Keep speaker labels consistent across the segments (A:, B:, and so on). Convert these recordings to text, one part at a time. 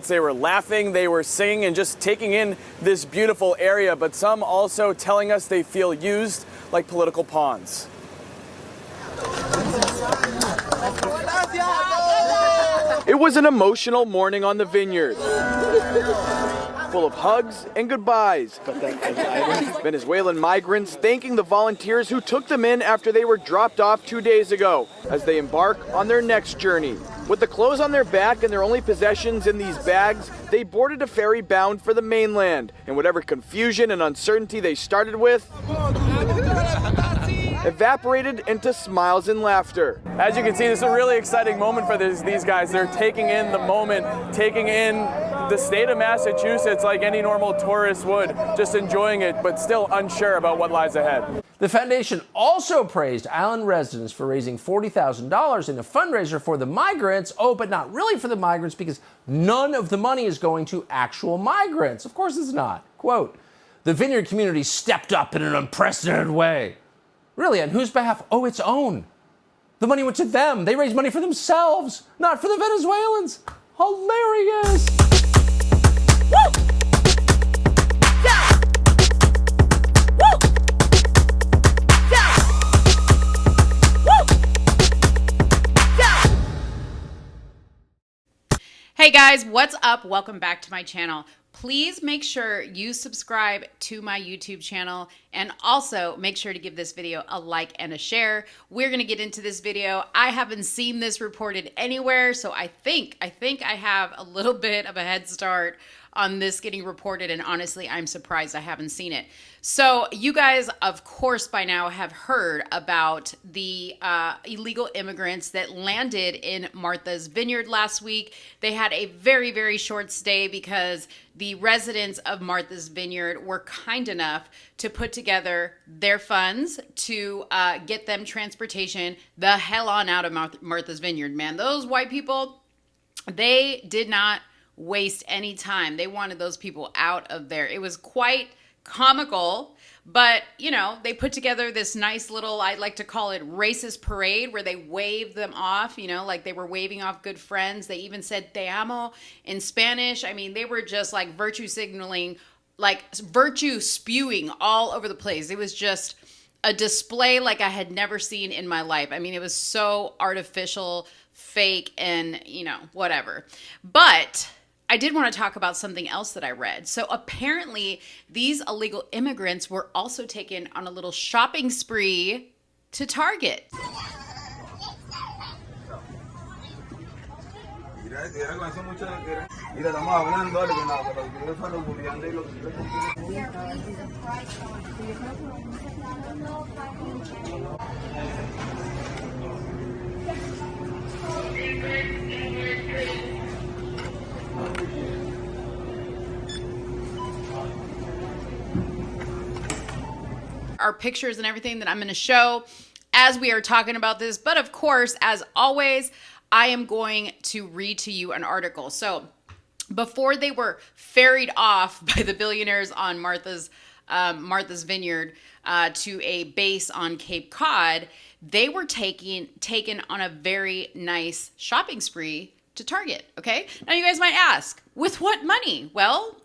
A: They were laughing, they were singing, and just taking in this beautiful area, but some also telling us they feel used like political pawns. It was an emotional morning on the Vineyard, full of hugs and goodbyes. Venezuelan migrants thanking the volunteers who took them in after they were dropped off 2 days ago as they embark on their next journey. With the clothes on their back and their only possessions in these bags, they boarded a ferry bound for the mainland, and whatever confusion and uncertainty they started with evaporated into smiles and laughter. As you can see, this is a really exciting moment for these guys. They're taking in the moment, taking in the state of Massachusetts like any normal tourist would, just enjoying it, but still unsure about what lies ahead.
B: The foundation also praised island residents for raising $40,000 in a fundraiser for the migrants. Oh, but not really for the migrants, because none of the money is going to actual migrants. Of course it's not. Quote, the Vineyard community stepped up in an unprecedented way. Really, on whose behalf? Oh, its own. The money went to them. They raised money for themselves, not for the Venezuelans. Hilarious. Woo! Yeah! Woo! Yeah! Woo! Yeah!
C: Hey guys, what's up? Welcome back to my channel. Please make sure you subscribe to my YouTube channel, and also make sure to give this video a like and a share. We're gonna get into this video. I haven't seen this reported anywhere, so I think I have a little bit of a head start on this getting reported, and honestly, I'm surprised I haven't seen it. So you guys, of course, by now have heard about the illegal immigrants that landed in Martha's Vineyard last week. They had a very, very short stay because the residents of Martha's Vineyard were kind enough to put together their funds to get them transportation the hell on out of Martha's Vineyard, man. Those white people, they did not waste any time. They wanted those people out of there. It was quite comical, but you know, they put together this nice little, I like to call it racist parade, where they waved them off, you know, like they were waving off good friends. They even said te amo in Spanish. I mean, they were just like virtue signaling, like virtue spewing all over the place. It was just a display like I had never seen in my life. I mean, it was so artificial, fake, and you know, whatever. But I did want to talk about something else that I read. So apparently these illegal immigrants were also taken on a little shopping spree to Target. Our pictures and everything that I'm going to show as we are talking about this. But of course, as always, I am going to read to you an article. So before they were ferried off by the billionaires on Martha's Vineyard to a base on Cape Cod, they were taken on a very nice shopping spree to Target. Okay. Now you guys might ask, with what money? Well,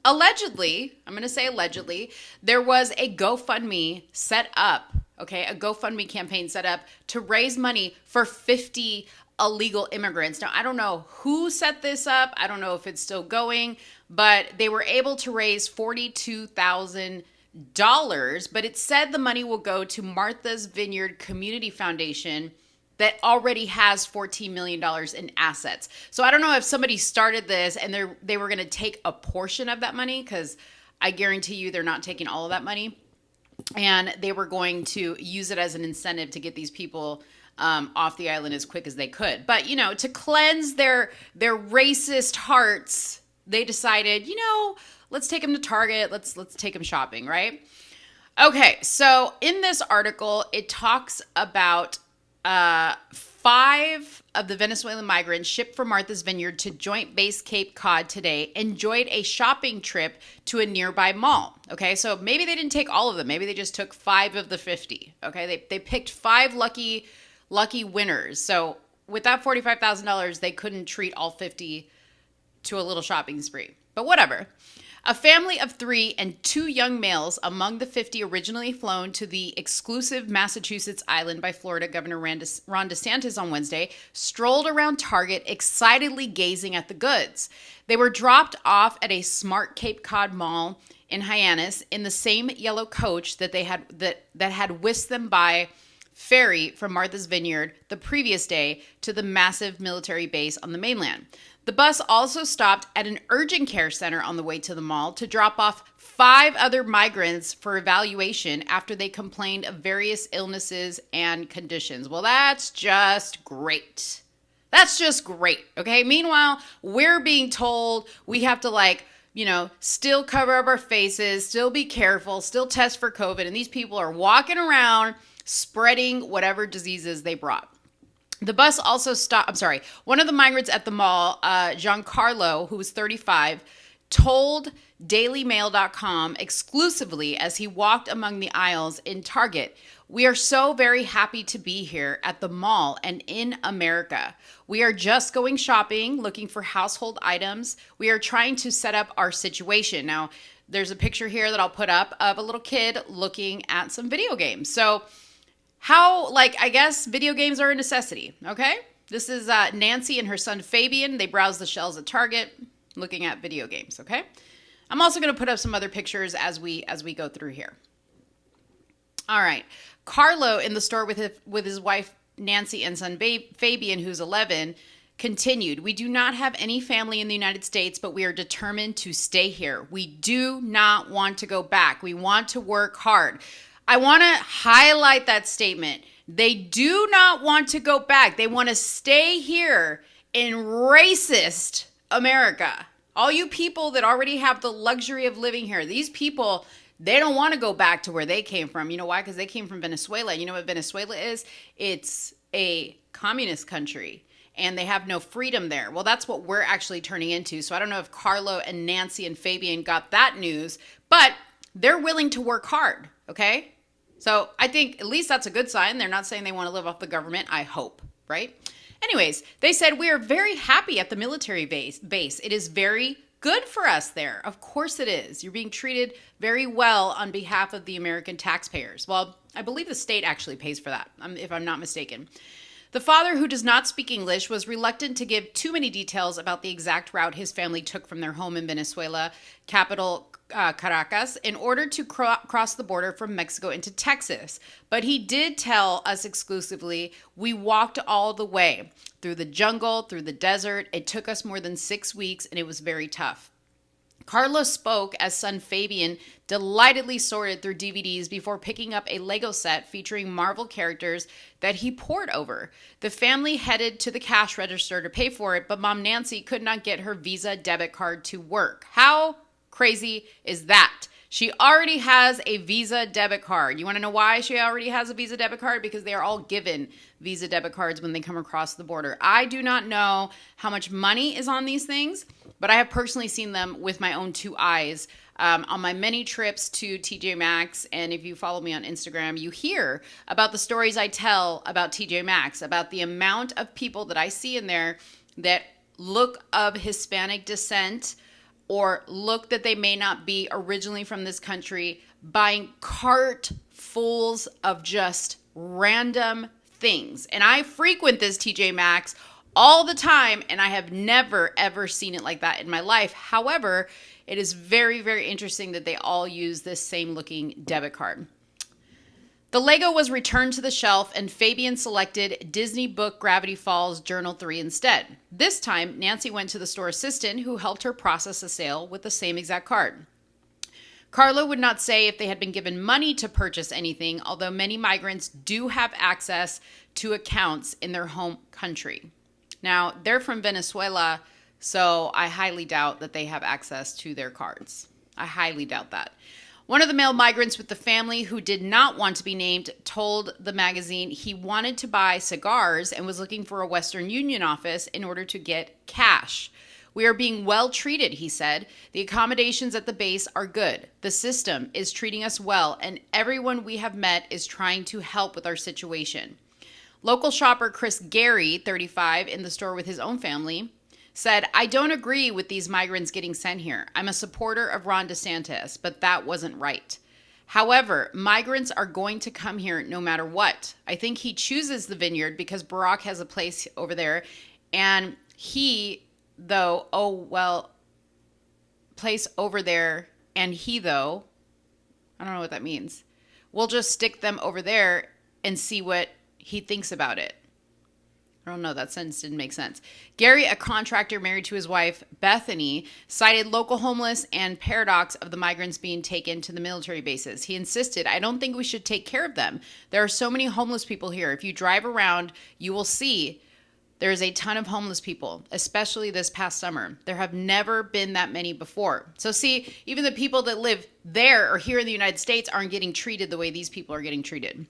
C: allegedly, I'm going to say allegedly, there was a GoFundMe set up, okay, a GoFundMe campaign set up to raise money for 50 illegal immigrants. Now, I don't know who set this up. I don't know if it's still going, but they were able to raise $42,000, but it said the money will go to Martha's Vineyard Community Foundation that already has $14 million in assets. So I don't know if somebody started this and they were going to take a portion of that money, because I guarantee you they're not taking all of that money. And they were going to use it as an incentive to get these people off the island as quick as they could. But, you know, to cleanse their racist hearts, they decided, you know, let's take them to Target. Let's take them shopping, right? Okay, so in this article, it talks about 5 of the Venezuelan migrants shipped from Martha's Vineyard to Joint Base Cape Cod today enjoyed a shopping trip to a nearby mall. Okay, so maybe they didn't take all of them. Maybe they just took 5 of the 50. Okay, they picked 5 lucky winners. So with that $45,000, they couldn't treat all 50 to a little shopping spree. But whatever. A family of 3 and 2 young males among the 50 originally flown to the exclusive Massachusetts island by Florida Governor Ron DeSantis on Wednesday strolled around Target excitedly gazing at the goods. They were dropped off at a smart Cape Cod mall in Hyannis in the same yellow coach that had whisked them by ferry from Martha's Vineyard the previous day to the massive military base on the mainland. The bus also stopped at an urgent care center on the way to the mall to drop off 5 other migrants for evaluation after they complained of various illnesses and conditions. Well, that's just great. That's just great, okay? Meanwhile, we're being told we have to still cover up our faces, still be careful, still test for COVID, and these people are walking around spreading whatever diseases they brought. The bus also stopped, one of the migrants at the mall, Giancarlo, who was 35, told dailymail.com exclusively as he walked among the aisles in Target, "We are so very happy to be here at the mall and in America. We are just going shopping, looking for household items. We are trying to set up our situation." Now, there's a picture here that I'll put up of a little kid looking at some video games. So I guess video games are a necessity, okay? This is Nancy and her son Fabian. They browse the shelves at Target looking at video games, okay? I'm also going to put up some other pictures as we go through here. All right. Carlo in the store with his wife Nancy and son Fabian, who's 11, continued, "We do not have any family in the United States, but we are determined to stay here. We do not want to go back. We want to work hard." I want to highlight that statement. They do not want to go back. They want to stay here in racist America. All you people that already have the luxury of living here, these people, they don't want to go back to where they came from. You know why? Because they came from Venezuela. You know what Venezuela is? It's a communist country, and they have no freedom there. Well, that's what we're actually turning into. So I don't know if Carlo and Nancy and Fabian got that news, but they're willing to work hard, okay? So I think at least that's a good sign. They're not saying they want to live off the government, I hope, right? Anyways, they said, "We are very happy at the military base. It is very good for us there." Of course it is. You're being treated very well on behalf of the American taxpayers. Well, I believe the state actually pays for that, if I'm not mistaken. The father, who does not speak English, was reluctant to give too many details about the exact route his family took from their home in Venezuela, capital Caracas, in order to cross the border from Mexico into Texas. But he did tell us exclusively, "We walked all the way through the jungle, through the desert. It took us more than 6 weeks, and it was very tough." Carlos spoke as son Fabian delightedly sorted through DVDs before picking up a Lego set featuring Marvel characters that he pored over. The family headed to the cash register to pay for it, but Mom Nancy could not get her Visa debit card to work. How crazy is that? She already has a Visa debit card. You want to know why she already has a Visa debit card? Because they are all given Visa debit cards when they come across the border. I do not know how much money is on these things, but I have personally seen them with my own 2 eyes on my many trips to TJ Maxx. And if you follow me on Instagram, you hear about the stories I tell about TJ Maxx, about the amount of people that I see in there that look of Hispanic descent or look that they may not be originally from this country, buying cartfuls of just random things. And I frequent this TJ Maxx all the time, and I have never, ever seen it like that in my life. However, it is very, very interesting that they all use this same looking debit card. The Lego was returned to the shelf, and Fabian selected Disney Book Gravity Falls Journal 3 instead. This time, Nancy went to the store assistant who helped her process a sale with the same exact card. Carlo would not say if they had been given money to purchase anything, although many migrants do have access to accounts in their home country. Now, they're from Venezuela, so I highly doubt that they have access to their cards. I highly doubt that. One of the male migrants with the family, who did not want to be named, told the magazine he wanted to buy cigars and was looking for a Western Union office in order to get cash. "We are being well treated," he said. "The accommodations at the base are good. The system is treating us well, and everyone we have met is trying to help with our situation." Local shopper Chris Gary, 35, in the store with his own family, said, I don't agree with these migrants getting sent here. I'm a supporter of Ron DeSantis, but that wasn't right. However, migrants are going to come here no matter what. I think he chooses the Vineyard because Barack has a place over there. And he, though, place over there, and he, though, I don't know what that means. We'll just stick them over there and see what he thinks about it. I don't know, that sentence didn't make sense. Gary, a contractor married to his wife, Bethany, cited local homeless and paradox of the migrants being taken to the military bases. He insisted, I don't think we should take care of them. There are so many homeless people here. If you drive around, you will see there's a ton of homeless people, especially this past summer. There have never been that many before. So see, even the people that live there or here in the United States aren't getting treated the way these people are getting treated.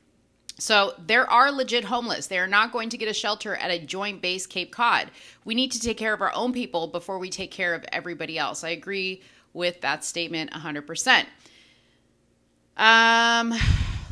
C: So there are legit homeless. They are not going to get a shelter at a joint base Cape Cod. We need to take care of our own people before we take care of everybody else. I agree with that statement 100%.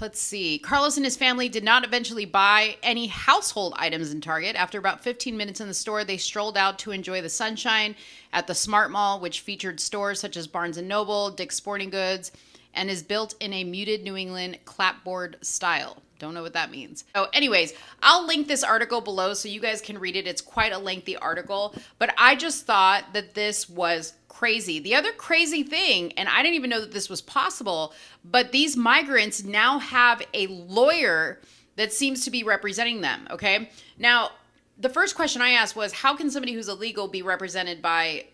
C: Let's see. Carlos and his family did not eventually buy any household items in Target. After about 15 minutes in the store, they strolled out to enjoy the sunshine at the Smart Mall, which featured stores such as Barnes & Noble, Dick's Sporting Goods, and is built in a muted New England clapboard style. Don't know what that means. So anyways, I'll link this article below so you guys can read it. It's quite a lengthy article, but I just thought that this was crazy. The other crazy thing, and I didn't even know that this was possible, but these migrants now have a lawyer that seems to be representing them, okay? Now, the first question I asked was, how can somebody who's illegal be represented by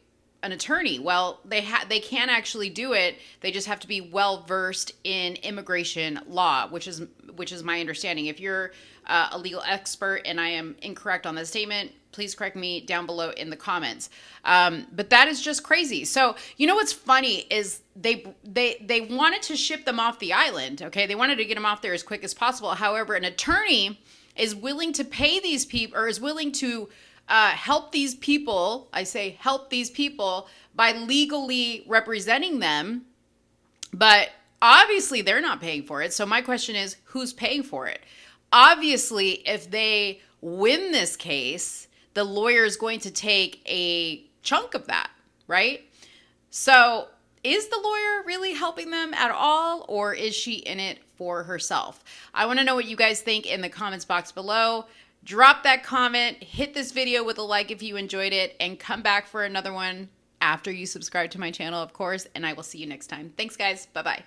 C: an attorney? Well, they can actually do it. They just have to be well versed in immigration law, which is my understanding. If you're a legal expert and I am incorrect on this statement, please correct me down below in the comments. But that is just crazy. So you know what's funny is they wanted to ship them off the island. Okay, they wanted to get them off there as quick as possible. However, an attorney is willing to pay these people, or is willing to help these people, I say help these people, by legally representing them, but obviously they're not paying for it. So my question is, who's paying for it? Obviously, if they win this case, the lawyer is going to take a chunk of that, right? So is the lawyer really helping them at all, or is she in it for herself? I want to know what you guys think in the comments box below. Drop that comment, hit this video with a like if you enjoyed it, and come back for another one after you subscribe to my channel, of course, and I will see you next time. Thanks, guys. Bye-bye.